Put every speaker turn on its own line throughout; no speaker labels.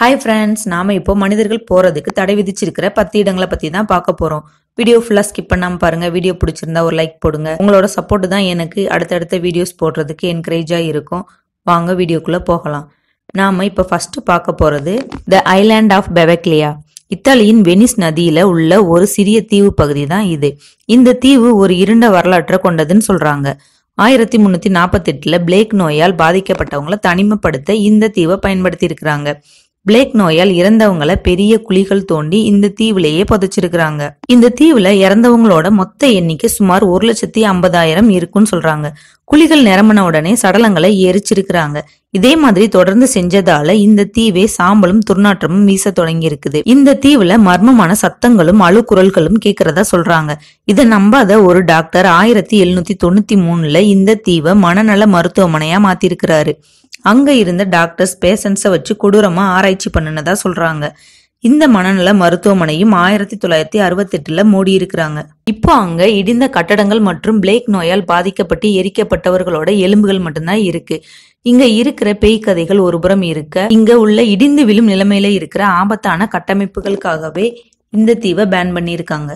Hi friends, நாம இப்போ மனிதர்கள் போறதுக்கு தடை விதிச்சிருக்கிற 10 இடங்களை பத்தி தான் பார்க்க போறோம். வீடியோ ஃபுல்லா ஸ்கிப் பண்ணாம பாருங்க. வீடியோ பிடிச்சிருந்தா ஒரு லைக் போடுங்க. உங்களோட சப்போர்ட் தான் எனக்கு அடுத்தடுத்த வீடியோஸ் போடுறதுக்கு என்கரேஜா இருக்கும். வாங்க வீடியோக்குள்ள போகலாம். நாம இப்போ ஃபர்ஸ்ட் பார்க்க போறது த ஐலாண்ட் ஆஃப் பெவக்லியா. இத்தாலியின் வெனிஸ் நதியில உள்ள ஒரு சிறிய தீவு பகுதி தான் இது. இந்த தீவு ஒரு இருண்ட வரலாற்றை கொண்டதுன்னு சொல்றாங்க. 1348 பிளேக் நோயால் பாதிக்கப்பட்டவங்களை தனிமைப்படுத்த இந்த தீவை பயன்படுத்தி இருக்கிறாங்க. பிளேக் நோயால் இறந்தவங்களை பெரிய குழிகள் தோண்டி இந்த தீவுலயே புதைச்சிருக்கிறாங்க. இந்த தீவுல இறந்தவங்களோட மொத்த எண்ணிக்கை சுமார் 1,50,000 இருக்குன்னு சொல்றாங்க. குழிகள் நிரம்பின உடனே சடலங்களை எரிச்சிருக்கிறாங்க. இதே மாதிரி தொடர்ந்து செஞ்சதால இந்த தீவே சாம்பலும் துர்நாற்றமும் வீச தொடங்கி இருக்குது. இந்த தீவுல மர்மமான சத்தங்களும் அழுகுரல்களும் கேட்கறதா சொல்றாங்க. இதை நம்பாத ஒரு டாக்டர் 1793 இந்த தீவை மனநல மருத்துவமனையா மாத்திருக்கிறாரு. அங்க இருந்த டாக்டர்ஸ் பேஷண்ட்ஸை வச்சு கொடூரமா ஆராய்ச்சி பண்ணினதா சொல்றாங்க. இந்த மனநல மருத்துவமனையும் 1968 மூடி இருக்கிறாங்க. இப்போ அங்க இடிந்த கட்டடங்கள் மற்றும் பிளேக் நோயால் பாதிக்கப்பட்டு எரிக்கப்பட்டவர்களோட எலும்புகள் மட்டும்தான் இருக்கு. இங்க இருக்கிற பேய் கதைகள் ஒருபுறம் இருக்க, இங்க உள்ள இடிந்து விழும் நிலைமையில இருக்கிற ஆபத்தான கட்டமைப்புகளுக்காகவே இந்த தீவை பேன் பண்ணி இருக்காங்க.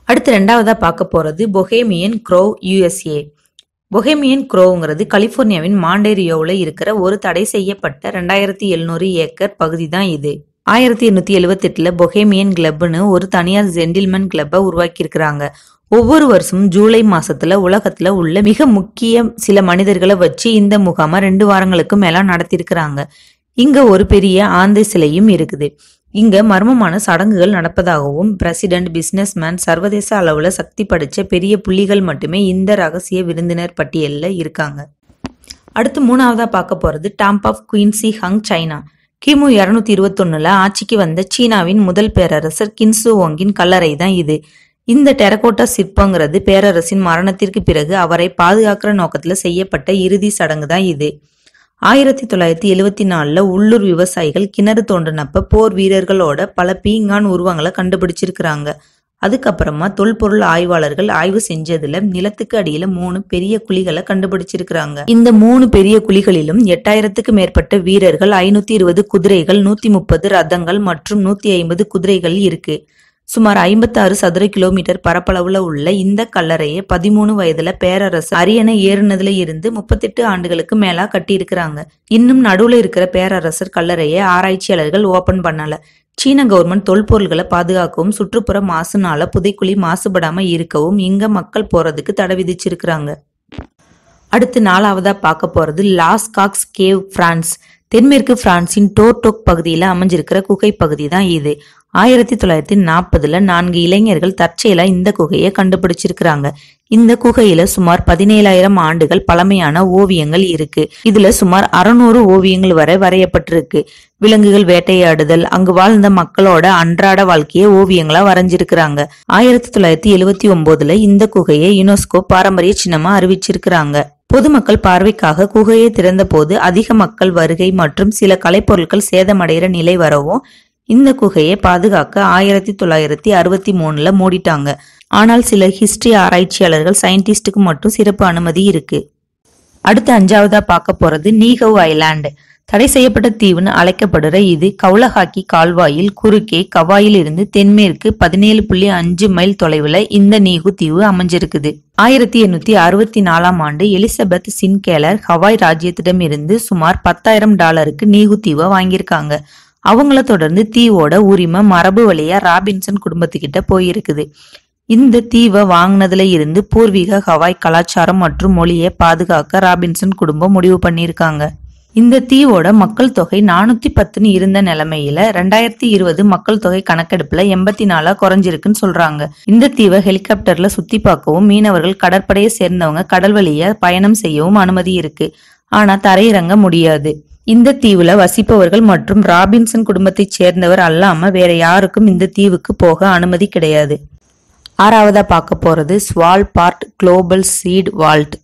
அடுத்து ரெண்டாவதா பார்க்க போறது பொஹேமியன் க்ரோவ் USA. பொஹேமியன் க்ரோவ்ங்கிறது கலிபோர்னியாவின் மாண்டேரியோவில் இருக்கிற ஒரு தடை செய்யப்பட்ட 2700 ஏக்கர் பகுதி தான் இது. 1878 பொஹேமியன் கிளப்னு ஒரு தனியார் ஜென்டில்மேன் கிளப்பை உருவாக்கி இருக்கிறாங்க. ஒவ்வொரு வருஷமும் ஜூலை மாசத்துல உலகத்துல உள்ள மிக முக்கிய சில மனிதர்களை வச்சு இந்த முகாமை 2 வாரங்களுக்கு மேல நடத்திருக்கிறாங்க. இங்க ஒரு பெரிய ஆந்தை சிலையும் இருக்குது. இங்க மர்மமான சடங்குகள் நடப்பதாகவும் பிரசிடென்ட், பிசினஸ்மேன், சர்வதேச அளவுல சக்தி படைச்ச பெரிய புள்ளிகள் மட்டுமே இந்த ரகசிய விருந்தினர் பட்டியல்ல இருக்காங்க. அடுத்து மூணாவதா பார்க்க போறது tomb of Qin Shi Huang, China. கிமு 221 ஆட்சிக்கு வந்த சீனாவின் முதல் பேரரசர் கின்சு ஓங்கின் கல்லறை தான் இது. இந்த டெரகோட்டா சிற்பங்கிறது பேரரசின் மரணத்திற்கு பிறகு அவரை பாதுகாக்கிற நோக்கத்துல செய்யப்பட்ட இறுதி சடங்கு தான் இது. 1974 உள்ளூர் விவசாயிகள் கிணறு தோண்டினப்ப போர் வீரர்களோட பல பீங்கான் உருவங்களை கண்டுபிடிச்சிருக்கிறாங்க. அதுக்கப்புறமா தொல்பொருள் ஆய்வாளர்கள் ஆய்வு செஞ்சதுல நிலத்துக்கு அடியில 3 பெரிய குழிகளை கண்டுபிடிச்சிருக்கிறாங்க. இந்த 3 பெரிய குழிகளிலும் 8000க்கு மேற்பட்ட வீரர்கள், 520 குதிரைகள், 130 ரதங்கள் மற்றும் 150 குதிரைகள் இருக்கு. சுமார் 56 சதுர கிலோமீட்டர் பரப்பளவுல உள்ள இந்த கல்லறையை 13 வயதுல பேரரசு அரியணை ஏறுனதுல இருந்து 38 ஆண்டுகளுக்கு மேலா கட்டி இருக்கிறாங்க. இன்னும் நடுவுல இருக்கிற பேரரசர் கல்லறையை ஆராய்ச்சியாளர்கள் ஓபன் பண்ணல. சீன கவர்மெண்ட் தொல்பொருள்களை பாதுகாக்கவும் சுற்றுப்புற மாசுனால புதைக்குழி மாசுபடாம இருக்கவும் இங்க மக்கள் போறதுக்கு தடை விதிச்சிருக்கிறாங்க. அடுத்து நாலாவதா பார்க்க போறது லாஸ் காக்ஸ் கேவ், பிரான்ஸ். தென்மேற்கு பிரான்சின் டோர்டோக் பகுதியில அமைஞ்சிருக்கிற குகை பகுதி தான் இது. 1940 4 இளைஞர்கள் தற்செயலா இந்த குகையை கண்டுபிடிச்சிருக்கிறாங்க. இந்த குகையில சுமார் 17,000 ஆண்டுகள் பழமையான ஓவியங்கள் இருக்கு. இதுல சுமார் 600 ஓவியங்கள் வரை வரையப்பட்டிருக்கு. விலங்குகள் வேட்டையாடுதல், அங்கு வாழ்ந்த மக்களோட அன்றாட வாழ்க்கையை ஓவியங்களா வரைஞ்சிருக்கிறாங்க. 1979 இந்த குகையை யுனெஸ்கோ பாரம்பரிய சின்னமா அறிவிச்சிருக்கிறாங்க. பொதுமக்கள் பார்வைக்காக குகையை திறந்த போது அதிக மக்கள் வருகை மற்றும் சில கலைப்பொருட்கள் சேதமடைகிற நிலை வரவும் இந்த குகையை பாதுகாக்க 1963 மூடிட்டாங்க. ஆனால் சில ஹிஸ்டரி ஆராய்ச்சியாளர்கள், சயின்டிஸ்டுக்கு மட்டும் சிறப்பு அனுமதி இருக்கு. அடுத்து அஞ்சாவதா பார்க்க போறது நீகவ் ஐலாண்ட். தடை செய்யப்பட்ட தீவுன்னு அழைக்கப்படுற இது கவுலஹாக்கி கால்வாயில் குறுக்கே கவாயில் இருந்து தென்மேற்கு 17.5 மைல் தொலைவுல இந்த நீகு தீவு அமைஞ்சிருக்குது. 1864 எலிசபெத் சின்கேலர் ஹவாய் ராஜ்யத்திடம் இருந்து சுமார் $10,000 நீகு தீவை வாங்கியிருக்காங்க. அவங்கள தொடர்ந்து தீவோட உரிமை மரபு வழியா ராபின்சன் குடும்பத்துக்கிட்ட போயிருக்குது. இந்த தீவை வாங்கினதுல இருந்து பூர்வீக ஹவாய் கலாச்சாரம் மற்றும் மொழியை பாதுகாக்க ராபின்சன் குடும்பம் முடிவு பண்ணியிருக்காங்க. இந்த தீவோட மக்கள் தொகை 410 இருந்த நிலைமையில 2020 மக்கள் தொகை கணக்கெடுப்புல 84 குறைஞ்சிருக்குன்னு சொல்றாங்க. இந்த தீவை ஹெலிகாப்டர்ல சுத்தி பார்க்கவும் மீனவர்கள், கடற்படையை சேர்ந்தவங்க கடல் வழியா பயணம் செய்யவும் அனுமதி இருக்கு. ஆனா தரையிறங்க முடியாது. இந்த தீவுல வசிப்பவர்கள் மற்றும் ராபின்சன் குடும்பத்தை சேர்ந்தவர் அல்லாம வேற யாருக்கும் இந்த தீவுக்கு போக அனுமதி கிடையாது. ஆறாவதா பார்க்க போறது Svalbard global seed vault.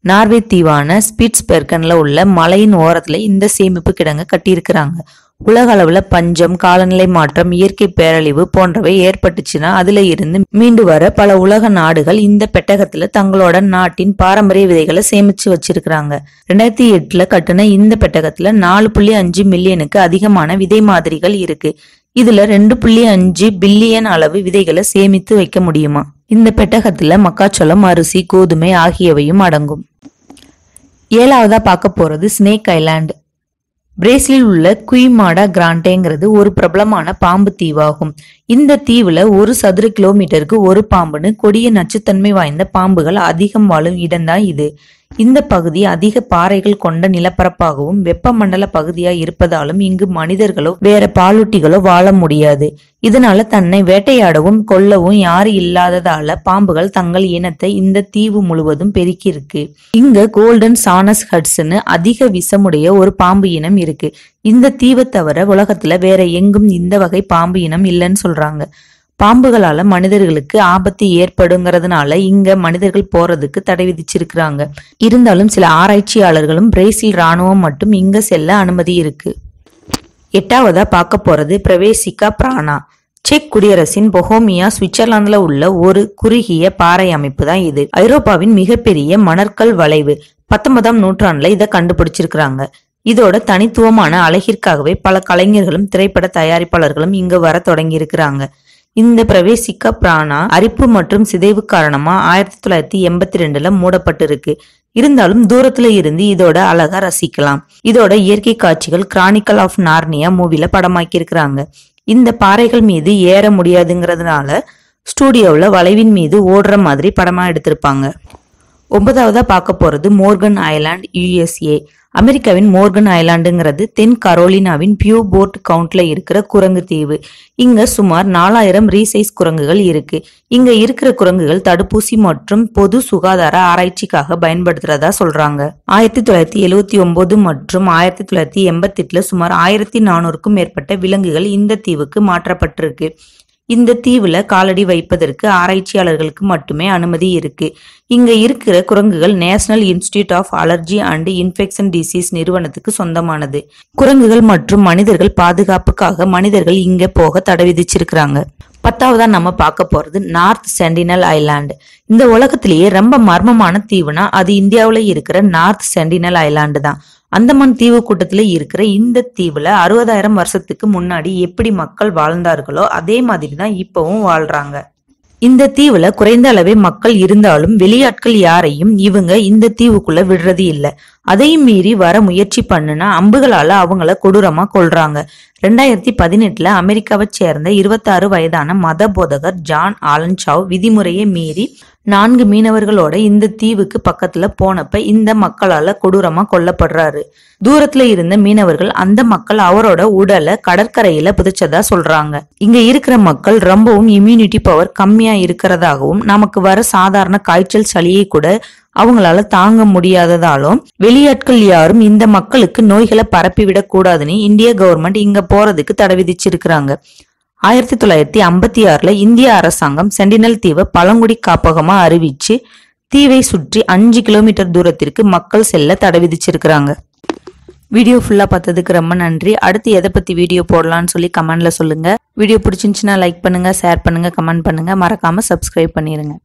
Norway தீவான ஸ்பிட்ஸ்பெர்கன்ல உள்ள மலையின் ஓரத்துல இந்த சேமிப்பு கிடங்கு கட்டியிருக்கிறாங்க. உலக அளவுல பஞ்சம், காலநிலை மாற்றம், இயற்கை பேரழிவு போன்றவை ஏற்பட்டுச்சுன்னா அதுல இருந்து மீண்டு வர பல உலக நாடுகள் இந்த பெட்டகத்துல தங்களோட நாட்டின் பாரம்பரிய விதைகளை சேமிச்சு வச்சிருக்கிறாங்க. 2008 கட்டுன இந்த பெட்டகத்துல 4.5 மில்லியனுக்கு அதிகமான விதை மாதிரிகள் இருக்கு. இதுல 2.5 பில்லியன் அளவு விதைகளை சேமித்து வைக்க முடியுமா? இந்த பெட்டகத்துல மக்காச்சோளம், அரிசி, கோதுமை ஆகியவையும் அடங்கும். 7வதா பார்க்க போறது ஸ்னேக் ஐலாண்ட். பிரேசிலில் உள்ள குயிமாடா கிராண்டேங்கிறது ஒரு பிரபலமான பாம்பு தீவாகும். இந்த தீவுல 1 சதுர கிலோமீட்டருக்கு ஒரு பாம்புன்னு கொடிய நச்சுத்தன்மை வாய்ந்த பாம்புகள் அதிகம் வாழும் இடம்தான் இது. இந்த பகுதி அதிக பாறைகள் கொண்ட நிலப்பரப்பாகவும் வெப்பமண்டல பகுதியா இருப்பதாலும் இங்கு மனிதர்களோ வேற பாலூட்டிகளோ வாழ முடியாது. இதனால தன்னை வேட்டையாடவும் கொல்லவும் யாரு இல்லாததால பாம்புகள் தங்கள் இனத்தை இந்த தீவு முழுவதும் பெருக்கியிருக்கு. இங்க கோல்டன் சானஸ் ஹட்ஸ்னு அதிக விஷமுடைய ஒரு பாம்பு இனம் இருக்கு. இந்த தீவை தவிர உலகத்துல வேற எங்கும் இந்த வகை பாம்பு இனம் இல்லைன்னு சொல்றாங்க. பாம்புகளால மனிதர்களுக்கு ஆபத்து ஏற்படுங்கிறதுனால இங்க மனிதர்கள் போறதுக்கு தடை விதிச்சிருக்கிறாங்க. இருந்தாலும் சில ஆராய்ச்சியாளர்களும் பிரேசில் ராணுவம் மட்டும் இங்க செல்ல அனுமதி இருக்கு. 8வதா பார்க்க போறது பிரவேசிகா பிரானா. செக் குடியரசின் பொஹோமியா சுவிட்சர்லாந்துல உள்ள ஒரு குறுகிய பாறை அமைப்பு தான் இது. ஐரோப்பாவின் மிகப்பெரிய மணற்கல் வளைவு. 19ஆம் நூற்றாண்டுல இதை கண்டுபிடிச்சிருக்கிறாங்க. இதோட தனித்துவமான அழகிற்காகவே பல கலைஞர்களும் திரைப்பட தயாரிப்பாளர்களும் இங்க வர தொடங்கி இருக்கிறாங்க. இந்த பிரவேசிகா பிரானா அரிப்பு மற்றும் சிதைவு காரணமா 1982ல மூடப்பட்டிருக்கு. இருந்தாலும் தூரத்துல இருந்து இதோட அழகா ரசிக்கலாம். இதோட இயற்கை காட்சிகள் கிரானிக்கல் ஆஃப் நார்னியா மூவில படமாக்கி இருக்கிறாங்க. இந்த பாறைகள் மீது ஏற முடியாதுங்கிறதுனால ஸ்டூடியோவில் வளைவின் மீது ஓடுற மாதிரி படமா எடுத்திருப்பாங்க. 9வதா பார்க்க போறது மோர்கன் ஐலாண்ட், USA. அமெரிக்காவின் மோர்கன் ஐலாண்டுங்கிறது தென் கரோலினாவின் பியூபோர்ட் கவுண்ட்ல இருக்கிற குரங்கு தீவு. இங்க சுமார் 4000 ரீசைஸ் குரங்குகள் இருக்கு. இங்க இருக்கிற குரங்குகள் தடுப்பூசி மற்றும் பொது சுகாதார ஆராய்ச்சிக்காக பயன்படுத்துறதா சொல்றாங்க. 1979 மற்றும் 1988ல சுமார் 1400க்கும் மேற்பட்ட விலங்குகள் இந்த தீவுக்கு மாற்றப்பட்டிருக்கு. இந்த தீவுல காலடி வைப்பதற்கு ஆராய்ச்சியாளர்களுக்கு மட்டுமே அனுமதி இருக்கு. இங்க இருக்கிற குரங்குகள் national institute of allergy and infection disease நிறுவனத்துக்கு சொந்தமானது. குரங்குகள் மற்றும் மனிதர்கள் பாதுகாப்புக்காக மனிதர்கள் இங்க போக தடை விதிச்சிருக்கிறாங்க. 10வதா நம்ம பார்க்க போறது நார்த் சென்டினல் ஐலாண்ட். இந்த உலகத்திலேயே ரொம்ப மர்மமான தீவுனா அது இந்தியாவில இருக்கிற நார்த் சென்டினல் ஐலாண்டு தான். அந்தமான் தீவு கூட்டத்துல இருக்கிற இந்த தீவுல 60,000 வருஷத்துக்கு முன்னாடி எப்படி மக்கள் வாழ்ந்தார்களோ அதே மாதிரிதான் இப்பவும் வாழ்றாங்க. இந்த தீவுல குறைந்த அளவே மக்கள் இருந்தாலும் வெளியாட்கள் யாரையும் இவங்க இந்த தீவுக்குள்ள விடுறது இல்ல. அதையும் மீறி வர முயற்சி பண்ணுனா அம்புகளால அவங்கள கொடூரமா கொல்றாங்க. 2018ல அமெரிக்காவை சேர்ந்த 26 வயதான மத போதகர் ஜான் ஆலன் சாவ் விதிமுறையை மீறி 4 மீனவர்களோட இந்த தீவுக்கு பக்கத்துல போனப்ப இந்த மக்களால கொடூரமா கொல்லப்படுறாரு. தூரத்துல இருந்த மீனவர்கள் அந்த மக்கள் அவரோட உடலை கடற்கரையில புதைச்சதா சொல்றாங்க. இங்க இருக்கிற மக்கள் ரொம்பவும் இம்யூனிட்டி பவர் கம்மியா இருக்கிறதாகவும் நமக்கு வர சாதாரண காய்ச்சல் சளியை கூட அவங்களால தாங்க முடியாததாலும் வெளியாட்கள் யாரும் இந்த மக்களுக்கு நோய்களை பரப்பிவிடக் கூடாதுன்னு இந்திய கவர்மெண்ட் இங்க போறதுக்கு தடை விதிச்சிருக்கிறாங்க. 1956ல இந்திய அரசாங்கம் சென்டினல் தீவை பழங்குடி காப்பகமா அறிவிச்சு தீவை சுற்றி 5 கிலோமீட்டர் தூரத்திற்கு மக்கள் செல்ல தடை விதிச்சிருக்கிறாங்க. வீடியோ ஃபுல்லா பார்த்ததுக்கு ரொம்ப நன்றி. அடுத்து எதை பத்தி வீடியோ போடலாம்னு சொல்லி கமெண்ட்ல சொல்லுங்க. வீடியோ பிடிச்சிருந்துச்சுன்னா லைக் பண்ணுங்க, ஷேர் பண்ணுங்க, கமெண்ட் பண்ணுங்க. மறக்காம சப்ஸ்கிரைப் பண்ணிருங்க.